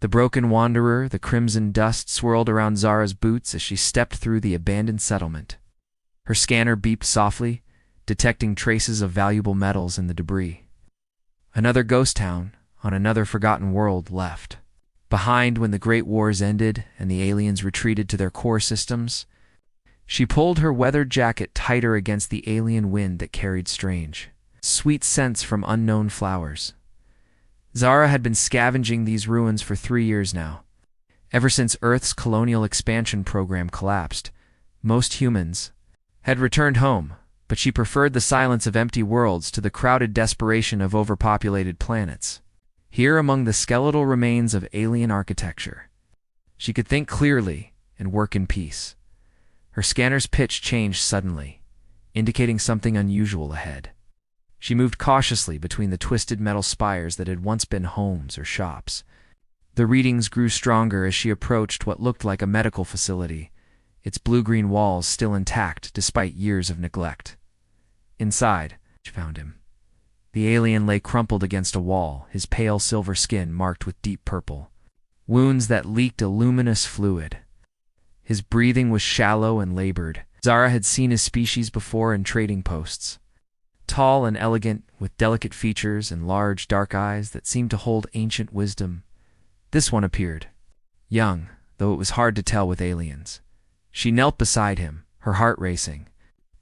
The broken wanderer, the crimson dust swirled around Zara's boots as she stepped through the abandoned settlement. Her scanner beeped softly, detecting traces of valuable metals in the debris. Another ghost town, on another forgotten world, left behind when the Great Wars ended and the aliens retreated to their core systems. She pulled her weathered jacket tighter against the alien wind that carried strange, sweet scents from unknown flowers. Zara had been scavenging these ruins for 3 years now. Ever since Earth's colonial expansion program collapsed, most humans had returned home, but she preferred the silence of empty worlds to the crowded desperation of overpopulated planets. Here among the skeletal remains of alien architecture, she could think clearly and work in peace. Her scanner's pitch changed suddenly, indicating something unusual ahead. She moved cautiously between the twisted metal spires that had once been homes or shops. The readings grew stronger as she approached what looked like a medical facility, its blue-green walls still intact despite years of neglect. Inside, she found him. The alien lay crumpled against a wall, his pale silver skin marked with deep purple, wounds that leaked a luminous fluid. His breathing was shallow and labored. Zara had seen his species before in trading posts. Tall and elegant, with delicate features and large, dark eyes that seemed to hold ancient wisdom. This one appeared young, though it was hard to tell with aliens. She knelt beside him, her heart racing.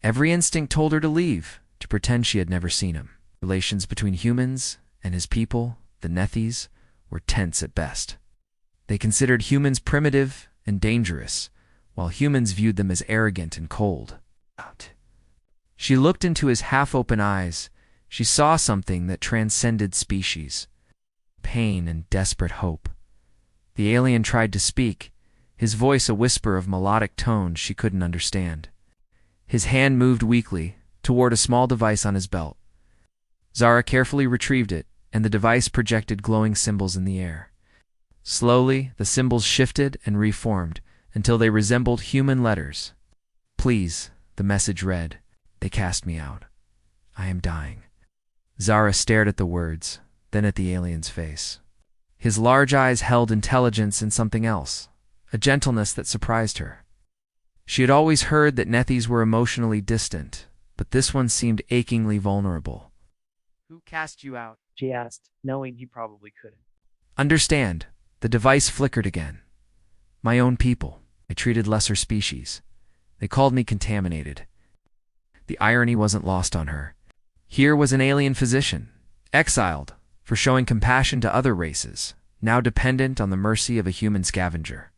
Every instinct told her to leave, to pretend she had never seen him. Relations between humans and his people, the Nethes, were tense at best. They considered humans primitive and dangerous, while humans viewed them as arrogant and cold. She looked into his half-open eyes. She saw something that transcended species. Pain and desperate hope. The alien tried to speak, his voice a whisper of melodic tones she couldn't understand. His hand moved weakly toward a small device on his belt. Zara carefully retrieved it, and the device projected glowing symbols in the air. Slowly, the symbols shifted and reformed until they resembled human letters. "Please," the message read. "They cast me out. I am dying." Zara stared at the words, then at the alien's face. His large eyes held intelligence in something else, a gentleness that surprised her. She had always heard that Nethes were emotionally distant, but this one seemed achingly vulnerable. "Who cast you out?" she asked, knowing he probably couldn't. "Understand." The device flickered again. "My own people. I treated lesser species. They called me contaminated." The irony wasn't lost on her. Here was an alien physician, exiled for showing compassion to other races, now dependent on the mercy of a human scavenger.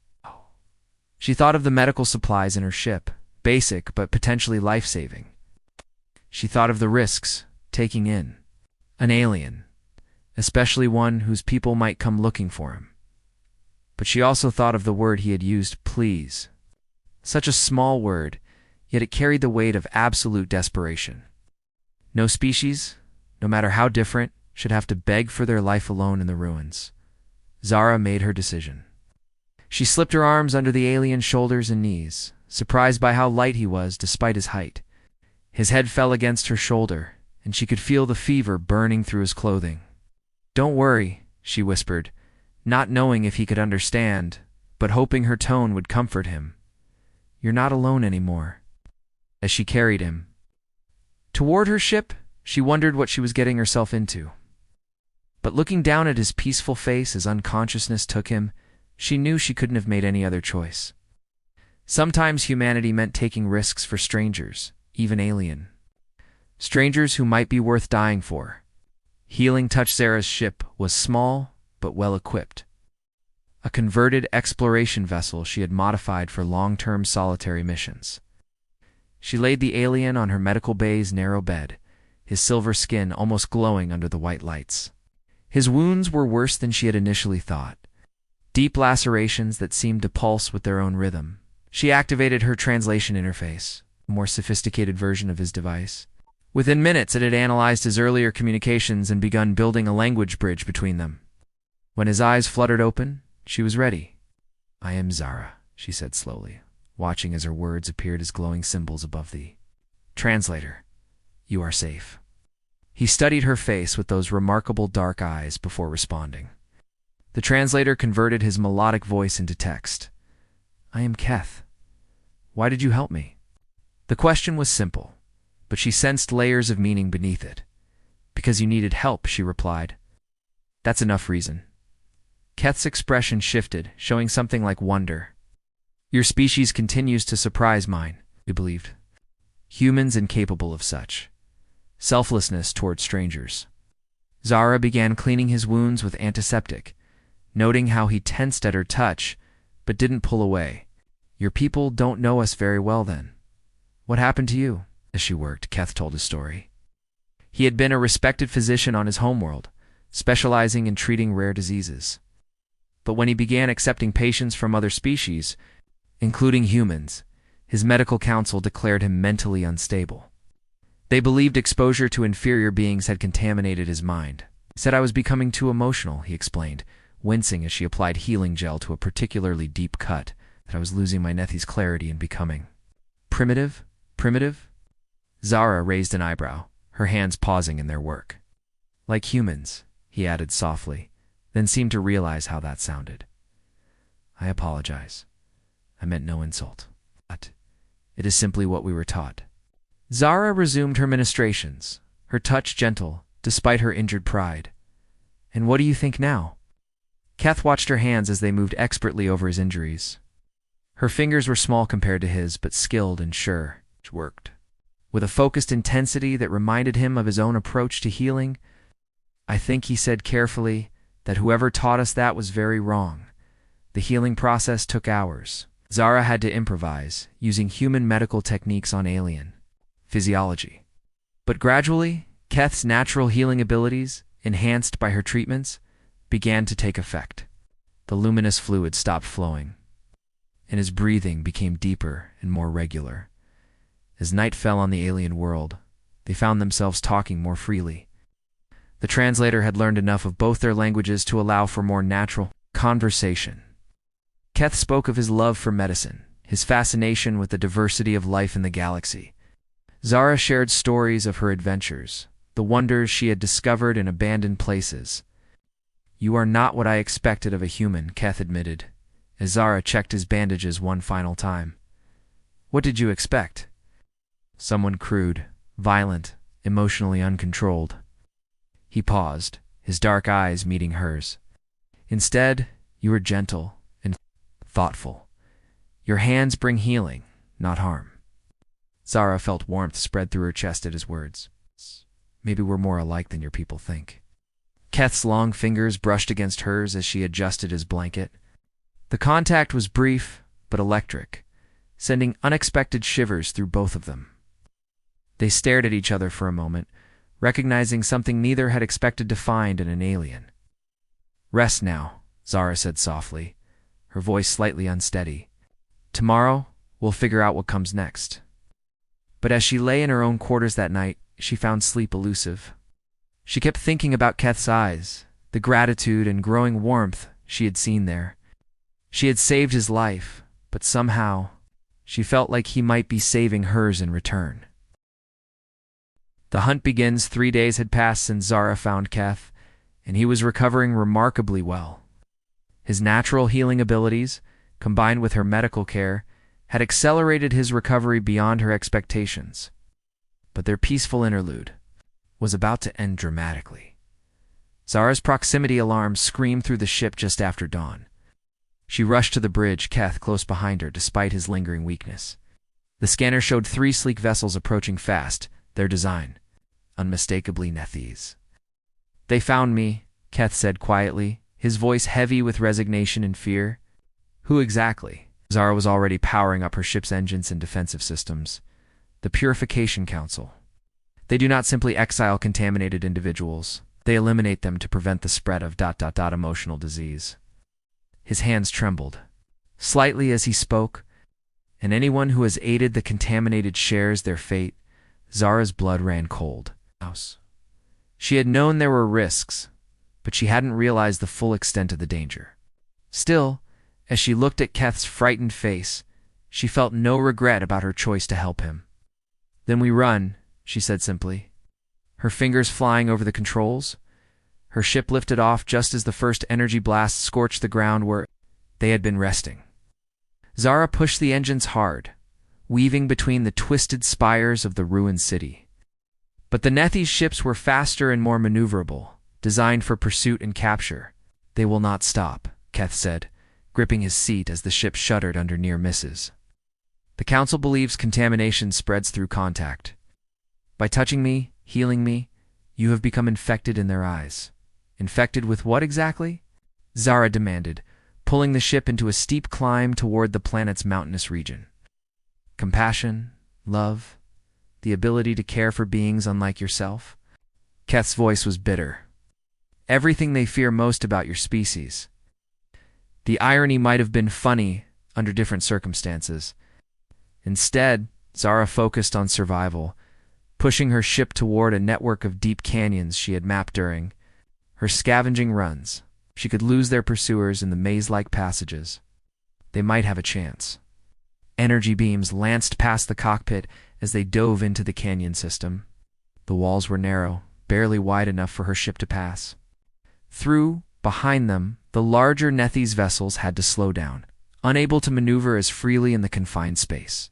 She thought of the medical supplies in her ship, basic but potentially life-saving. She thought of the risks, taking in an alien, especially one whose people might come looking for him. But she also thought of the word he had used, please. Such a small word, yet it carried the weight of absolute desperation. No species, no matter how different, should have to beg for their life alone in the ruins. Zara made her decision. She slipped her arms under the alien's shoulders and knees, surprised by how light he was despite his height. His head fell against her shoulder, and she could feel the fever burning through his clothing. "Don't worry," she whispered, not knowing if he could understand, but hoping her tone would comfort him. "You're not alone anymore." As she carried him toward her ship, she wondered what she was getting herself into. But looking down at his peaceful face as unconsciousness took him, she knew she couldn't have made any other choice. Sometimes humanity meant taking risks for strangers, even alien. Strangers who might be worth dying for. Healing Touch Zara's ship was small, but well-equipped. A converted exploration vessel she had modified for long-term solitary missions. She laid the alien on her medical bay's narrow bed, his silver skin almost glowing under the white lights. His wounds were worse than she had initially thought. Deep lacerations that seemed to pulse with their own rhythm. She activated her translation interface, a more sophisticated version of his device. Within minutes, it had analyzed his earlier communications and begun building a language bridge between them. When his eyes fluttered open, she was ready. "I am Zara," she said slowly, watching as her words appeared as glowing symbols above the translator. "You are safe." He studied her face with those remarkable dark eyes before responding. The translator converted his melodic voice into text. I am Keth. Why did you help me? The question was simple, but she sensed layers of meaning beneath it. Because you needed help, she replied. That's enough reason. Keth's expression shifted, showing something like wonder. Your species continues to surprise mine, he believed. Humans incapable of such. Selflessness toward strangers. Zara began cleaning his wounds with antiseptic, noting how he tensed at her touch, but didn't pull away. Your people don't know us very well then. What happened to you? As she worked, Keth told his story. He had been a respected physician on his homeworld, specializing in treating rare diseases. But when he began accepting patients from other species, including humans, his medical council declared him mentally unstable. They believed exposure to inferior beings had contaminated his mind. He said I was becoming too emotional, he explained, wincing as she applied healing gel to a particularly deep cut, that I was losing my Nethi's clarity and becoming primitive? Primitive? Zara raised an eyebrow, her hands pausing in their work. Like humans, he added softly, then seemed to realize how that sounded. I apologize. I meant no insult. But it is simply what we were taught. Zara resumed her ministrations, her touch gentle, despite her injured pride. And what do you think now? Keth watched her hands as they moved expertly over his injuries. Her fingers were small compared to his, but skilled and sure. It worked. With a focused intensity that reminded him of his own approach to healing, I think, he said carefully, that whoever taught us that was very wrong. The healing process took hours. Zara had to improvise, using human medical techniques on alien physiology. But gradually, Keth's natural healing abilities, enhanced by her treatments, began to take effect. The luminous fluid stopped flowing, and his breathing became deeper and more regular. As night fell on the alien world, they found themselves talking more freely. The translator had learned enough of both their languages to allow for more natural conversation. Keth spoke of his love for medicine, his fascination with the diversity of life in the galaxy. Zara shared stories of her adventures, the wonders she had discovered in abandoned places. You are not what I expected of a human, Keth admitted, as Zara checked his bandages one final time. What did you expect? Someone crude, violent, emotionally uncontrolled. He paused, his dark eyes meeting hers. Instead, you were gentle and thoughtful. Your hands bring healing, not harm. Zara felt warmth spread through her chest at his words. Maybe we're more alike than your people think. Keth's long fingers brushed against hers as she adjusted his blanket. The contact was brief, but electric, sending unexpected shivers through both of them. They stared at each other for a moment, recognizing something neither had expected to find in an alien. Rest now, Zara said softly, her voice slightly unsteady. Tomorrow, we'll figure out what comes next. But as she lay in her own quarters that night, she found sleep elusive. She kept thinking about Keth's eyes, the gratitude and growing warmth she had seen there. She had saved his life, but somehow, she felt like he might be saving hers in return. The hunt begins. 3 days had passed since Zara found Keth, and he was recovering remarkably well. His natural healing abilities, combined with her medical care, had accelerated his recovery beyond her expectations. But their peaceful interlude was about to end dramatically. Zara's proximity alarm screamed through the ship just after dawn. She rushed to the bridge, Keth close behind her despite his lingering weakness. The scanner showed 3 sleek vessels approaching fast, their design unmistakably Nethys. They found me, Keth said quietly, his voice heavy with resignation and fear. Who exactly? Zara was already powering up her ship's engines and defensive systems. The Purification Council. They do not simply exile contaminated individuals. They eliminate them to prevent the spread of ... emotional disease. His hands trembled slightly as he spoke, and anyone who has aided the contaminated shares their fate. Zara's blood ran cold. She had known there were risks, but she hadn't realized the full extent of the danger. Still, as she looked at Keth's frightened face, she felt no regret about her choice to help him. Then we run, she said simply, her fingers flying over the controls. Her ship lifted off just as the first energy blast scorched the ground where they had been resting. Zara pushed the engines hard, weaving between the twisted spires of the ruined city. But the Nethi's ships were faster and more maneuverable, designed for pursuit and capture. "They will not stop," Keth said, gripping his seat as the ship shuddered under near misses. "The Council believes contamination spreads through contact. By touching me, healing me, you have become infected in their eyes." "Infected with what exactly?" Zara demanded, pulling the ship into a steep climb toward the planet's mountainous region. "Compassion, love, the ability to care for beings unlike yourself." Keth's voice was bitter. "Everything they fear most about your species." The irony might have been funny under different circumstances. Instead, Zara focused on survival, pushing her ship toward a network of deep canyons she had mapped during her scavenging runs. She could lose their pursuers in the maze-like passages. They might have a chance. Energy beams lanced past the cockpit as they dove into the canyon system. The walls were narrow, barely wide enough for her ship to pass. Behind them, the larger Nethi's vessels had to slow down, unable to maneuver as freely in the confined space.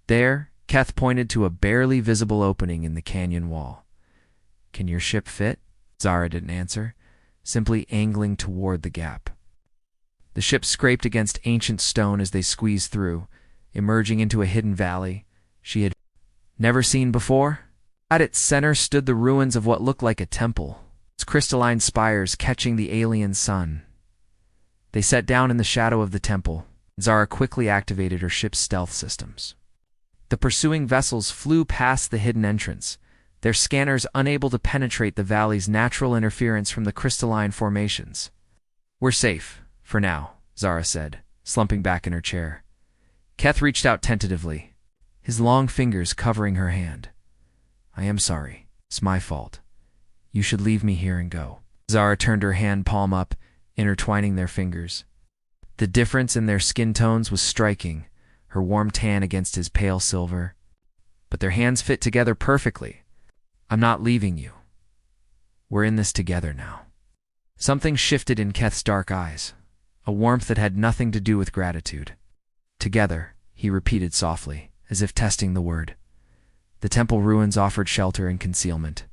There, Keth pointed to a barely visible opening in the canyon wall. "Can your ship fit?" Zara didn't answer, simply angling toward the gap. The ship scraped against ancient stone as they squeezed through, emerging into a hidden valley she had never seen before. At its center stood the ruins of what looked like a temple, its crystalline spires catching the alien sun. They sat down in the shadow of the temple. Zara quickly activated her ship's stealth systems. The pursuing vessels flew past the hidden entrance, their scanners unable to penetrate the valley's natural interference from the crystalline formations. "We're safe, for now," Zara said, slumping back in her chair. Keth reached out tentatively, his long fingers covering her hand. "I am sorry. It's my fault. You should leave me here and go." Zara turned her hand palm up, intertwining their fingers. The difference in their skin tones was striking, her warm tan against his pale silver. But their hands fit together perfectly. "I'm not leaving you. We're in this together now." Something shifted in Keth's dark eyes, a warmth that had nothing to do with gratitude. "Together," he repeated softly, as if testing the word. The temple ruins offered shelter and concealment.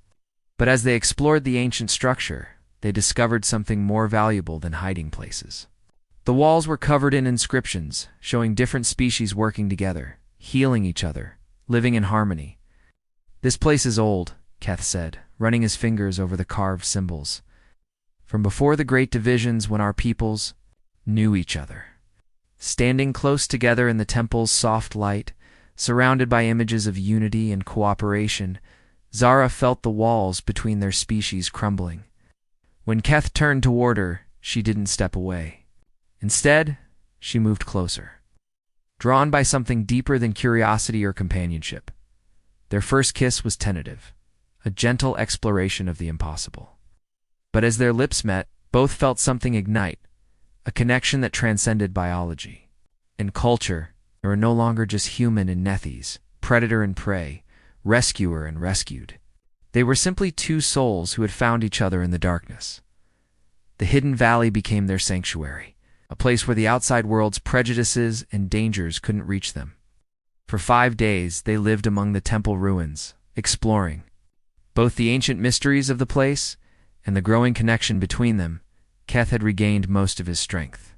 But as they explored the ancient structure, they discovered something more valuable than hiding places. The walls were covered in inscriptions, showing different species working together, healing each other, living in harmony. "This place is old," Keth said, running his fingers over the carved symbols. "From before the great divisions when our peoples knew each other." Standing close together in the temple's soft light, surrounded by images of unity and cooperation, Zara felt the walls between their species crumbling. When Keth turned toward her, she didn't step away. Instead, she moved closer, drawn by something deeper than curiosity or companionship. Their first kiss was tentative, a gentle exploration of the impossible. But as their lips met, both felt something ignite, a connection that transcended biology. In culture, they were no longer just human and Nethys, predator and prey, rescuer and rescued. They were simply two souls who had found each other in the darkness. The hidden valley became their sanctuary, a place where the outside world's prejudices and dangers couldn't reach them. For 5 days, they lived among the temple ruins, exploring both the ancient mysteries of the place and the growing connection between them. Keth had regained most of his strength,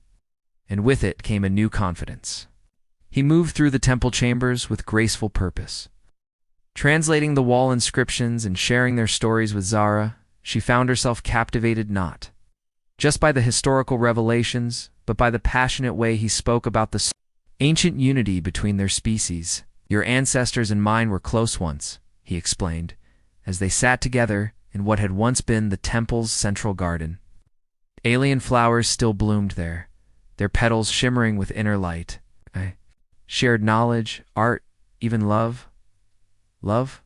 and with it came a new confidence. He moved through the temple chambers with graceful purpose. Translating the wall inscriptions and sharing their stories with Zara, she found herself captivated not just by the historical revelations, but by the passionate way he spoke about the ancient unity between their species. "Your ancestors and mine were close once," he explained, as they sat together in what had once been the temple's central garden. Alien flowers still bloomed there, their petals shimmering with inner light. Shared knowledge, art, even love. Love?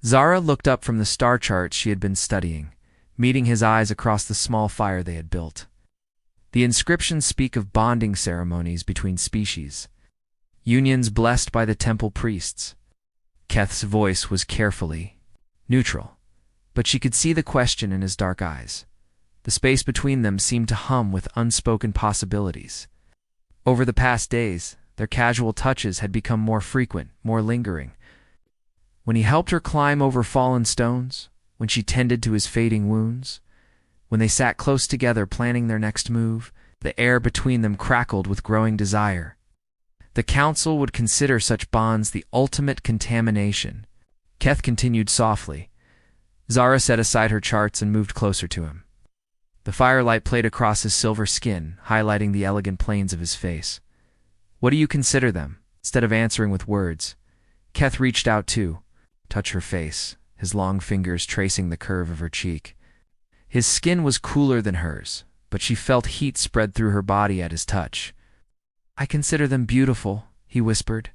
Zara looked up from the star charts she had been studying, meeting his eyes across the small fire they had built. The inscriptions speak of bonding ceremonies between species, unions blessed by the temple priests. Keth's voice was carefully neutral, but she could see the question in his dark eyes. The space between them seemed to hum with unspoken possibilities. Over the past days, their casual touches had become more frequent, more lingering. When he helped her climb over fallen stones, when she tended to his fading wounds, when they sat close together planning their next move, the air between them crackled with growing desire. The council would consider such bonds the ultimate contamination. Keth continued softly. Zara set aside her charts and moved closer to him. The firelight played across his silver skin, highlighting the elegant planes of his face. What do you consider them? Instead of answering with words, Keth reached out to touch her face, his long fingers tracing the curve of her cheek. His skin was cooler than hers, but she felt heat spread through her body at his touch. I consider them beautiful, he whispered.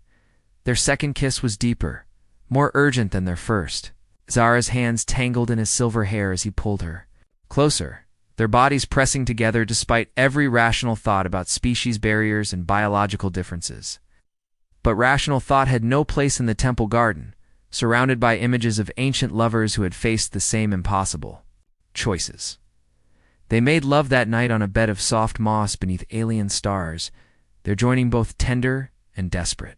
Their second kiss was deeper, more urgent than their first. Zara's hands tangled in his silver hair as he pulled her closer, their bodies pressing together despite every rational thought about species barriers and biological differences. But rational thought had no place in the temple garden, surrounded by images of ancient lovers who had faced the same impossible choices. They made love that night on a bed of soft moss beneath alien stars, their joining both tender and desperate.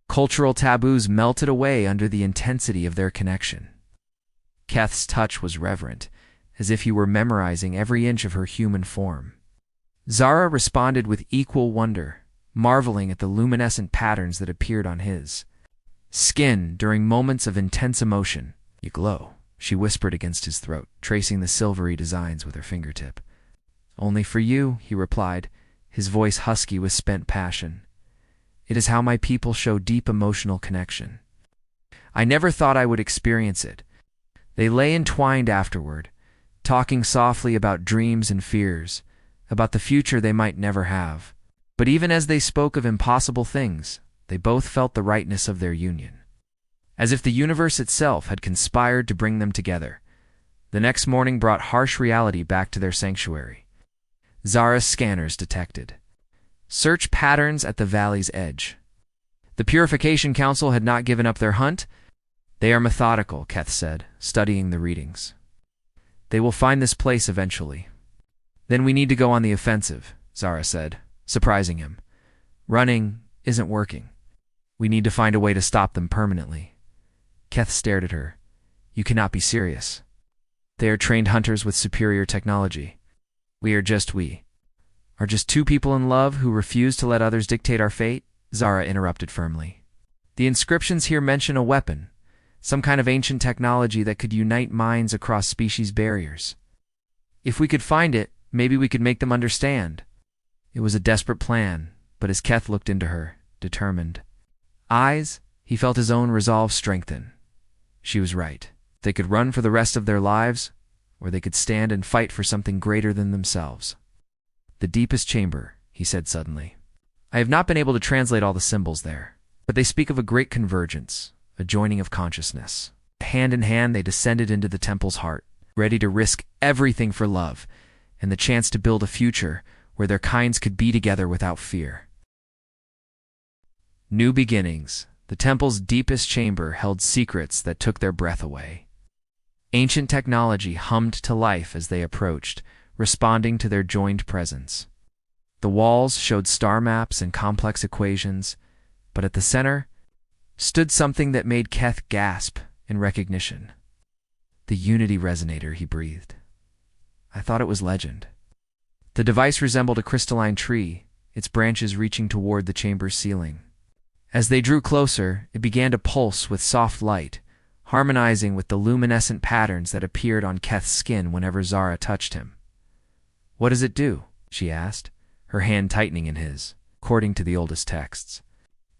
Cultural taboos melted away under the intensity of their connection. Keth's touch was reverent, as if he were memorizing every inch of her human form. Zara responded with equal wonder, marveling at the luminescent patterns that appeared on his skin during moments of intense emotion. You glow, she whispered against his throat, tracing the silvery designs with her fingertip. Only for you, he replied, his voice husky with spent passion. It is how my people show deep emotional connection. I never thought I would experience it. They lay entwined afterward, talking softly about dreams and fears, about the future they might never have. But even as they spoke of impossible things, they both felt the rightness of their union. As if the universe itself had conspired to bring them together. The next morning brought harsh reality back to their sanctuary. Zara's scanners detected search patterns at the valley's edge. The Purification Council had not given up their hunt. They are methodical, Keth said, studying the readings. They will find this place eventually. Then we need to go on the offensive, Zara said, surprising him. Running isn't working. We need to find a way to stop them permanently. Keth stared at her. You cannot be serious. They are trained hunters with superior technology. We are just two people in love who refuse to let others dictate our fate, Zara interrupted firmly. The inscriptions here mention a weapon, some kind of ancient technology that could unite minds across species barriers. If we could find it, maybe we could make them understand. It was a desperate plan, but as Keth looked into her, determined eyes, he felt his own resolve strengthen. She was right. They could run for the rest of their lives, or they could stand and fight for something greater than themselves. The deepest chamber, he said suddenly. I have not been able to translate all the symbols there, but they speak of a great convergence, a joining of consciousness. Hand in hand, they descended into the temple's heart, ready to risk everything for love and the chance to build a future where their kinds could be together without fear. New beginnings. The temple's deepest chamber held secrets that took their breath away. Ancient technology hummed to life as they approached, responding to their joined presence. The walls showed star maps and complex equations, but at the center stood something that made Keth gasp in recognition. The Unity resonator, he breathed. I thought it was legend. The device resembled a crystalline tree, its branches reaching toward the chamber's ceiling. As they drew closer, it began to pulse with soft light, harmonizing with the luminescent patterns that appeared on Keth's skin whenever Zara touched him. What does it do? She asked, her hand tightening in his, according to the oldest texts.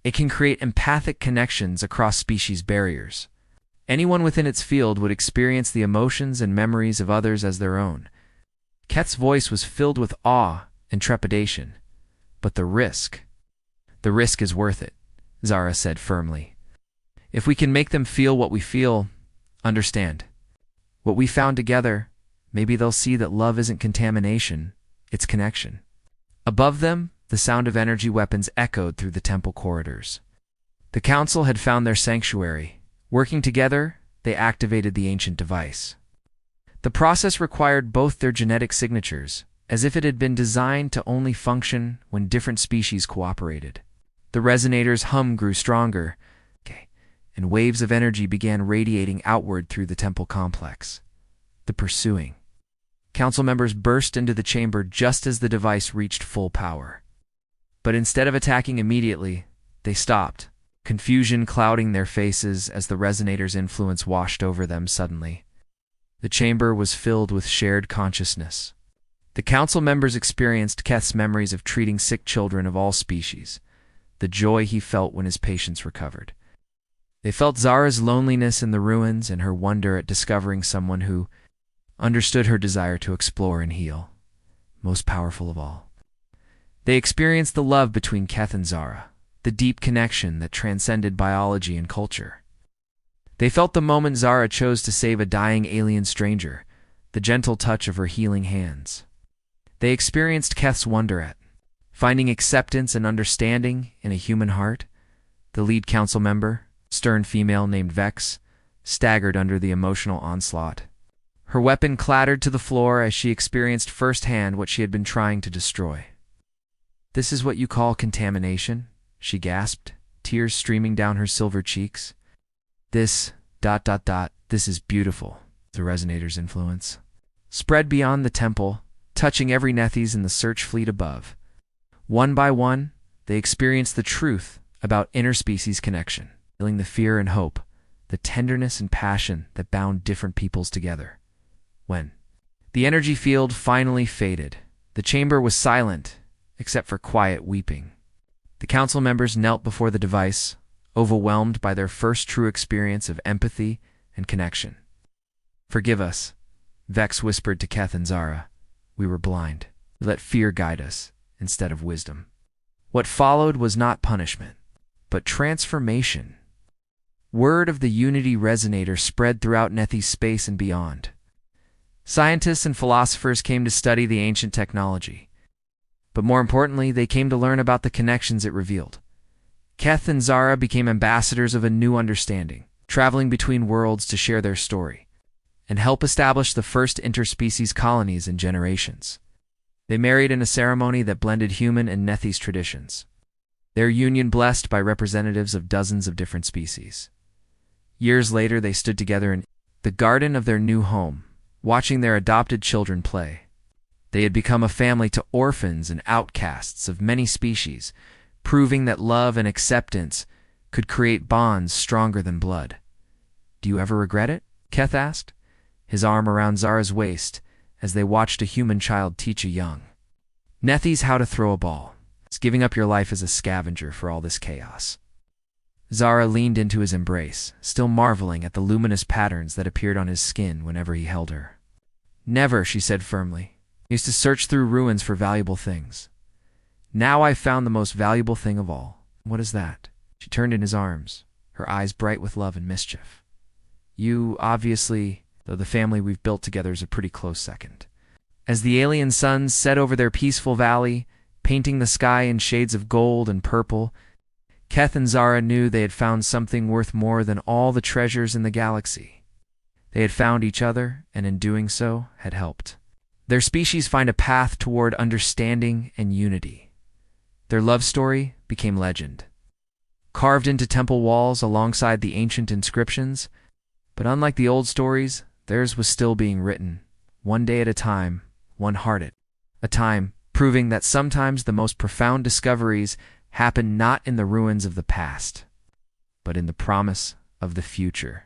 It can create empathic connections across species barriers. Anyone within its field would experience the emotions and memories of others as their own. Keth's voice was filled with awe and trepidation. But the risk is worth it, Zara said firmly. If we can make them feel what we feel, understand what we found together, maybe they'll see that love isn't contamination, it's connection. Above them, the sound of energy weapons echoed through the temple corridors. The council had found their sanctuary. Working together, they activated the ancient device. The process required both their genetic signatures, as if it had been designed to only function when different species cooperated. The resonator's hum grew stronger, and waves of energy began radiating outward through the temple complex. The pursuing council members burst into the chamber just as the device reached full power. But instead of attacking immediately, they stopped, confusion clouding their faces as the resonator's influence washed over them suddenly. The chamber was filled with shared consciousness. The council members experienced Keth's memories of treating sick children of all species, the joy he felt when his patients recovered. They felt Zara's loneliness in the ruins and her wonder at discovering someone who understood her desire to explore and heal, most powerful of all. They experienced the love between Keth and Zara, the deep connection that transcended biology and culture. They felt the moment Zara chose to save a dying alien stranger, the gentle touch of her healing hands. They experienced Keth's wonder at finding acceptance and understanding in a human heart. The lead council member, stern female named Vex, staggered under the emotional onslaught. Her weapon clattered to the floor as she experienced firsthand what she had been trying to destroy. "This is what you call contamination?" she gasped, tears streaming down her silver cheeks. This is beautiful." The resonator's influence spread beyond the temple, touching every Nethys in the search fleet above. One by one, they experienced the truth about interspecies connection, feeling the fear and hope, the tenderness and passion that bound different peoples together. When the energy field finally faded, the chamber was silent, except for quiet weeping. The council members knelt before the device, overwhelmed by their first true experience of empathy and connection. "Forgive us," Vex whispered to Keth and Zara. "We were blind. We let fear guide us instead of wisdom." What followed was not punishment, but transformation. Word of the Unity Resonator spread throughout Nethys space and beyond. Scientists and philosophers came to study the ancient technology. But more importantly, they came to learn about the connections it revealed. Keth and Zara became ambassadors of a new understanding, traveling between worlds to share their story and help establish the first interspecies colonies in generations. They married in a ceremony that blended human and Nethys traditions, their union blessed by representatives of dozens of different species. Years later, they stood together in the garden of their new home, watching their adopted children play. They had become a family to orphans and outcasts of many species, proving that love and acceptance could create bonds stronger than blood. "Do you ever regret it?" Keth asked, his arm around Zara's waist as they watched a human child teach a young Nethys how to throw a ball. "It's giving up your life as a scavenger for all this chaos." Zara leaned into his embrace, still marveling at the luminous patterns that appeared on his skin whenever he held her. "Never," she said firmly. "I used to search through ruins for valuable things. Now I've found the most valuable thing of all." "What is that?" She turned in his arms, her eyes bright with love and mischief. "You, obviously, though the family we've built together is a pretty close second." As the alien suns set over their peaceful valley, painting the sky in shades of gold and purple, Keth and Zara knew they had found something worth more than all the treasures in the galaxy. They had found each other, and in doing so, had helped their species find a path toward understanding and unity. Their love story became legend, carved into temple walls alongside the ancient inscriptions. But unlike the old stories, theirs was still being written, one day at a time, one heart at a time, proving that sometimes the most profound discoveries happen not in the ruins of the past, but in the promise of the future.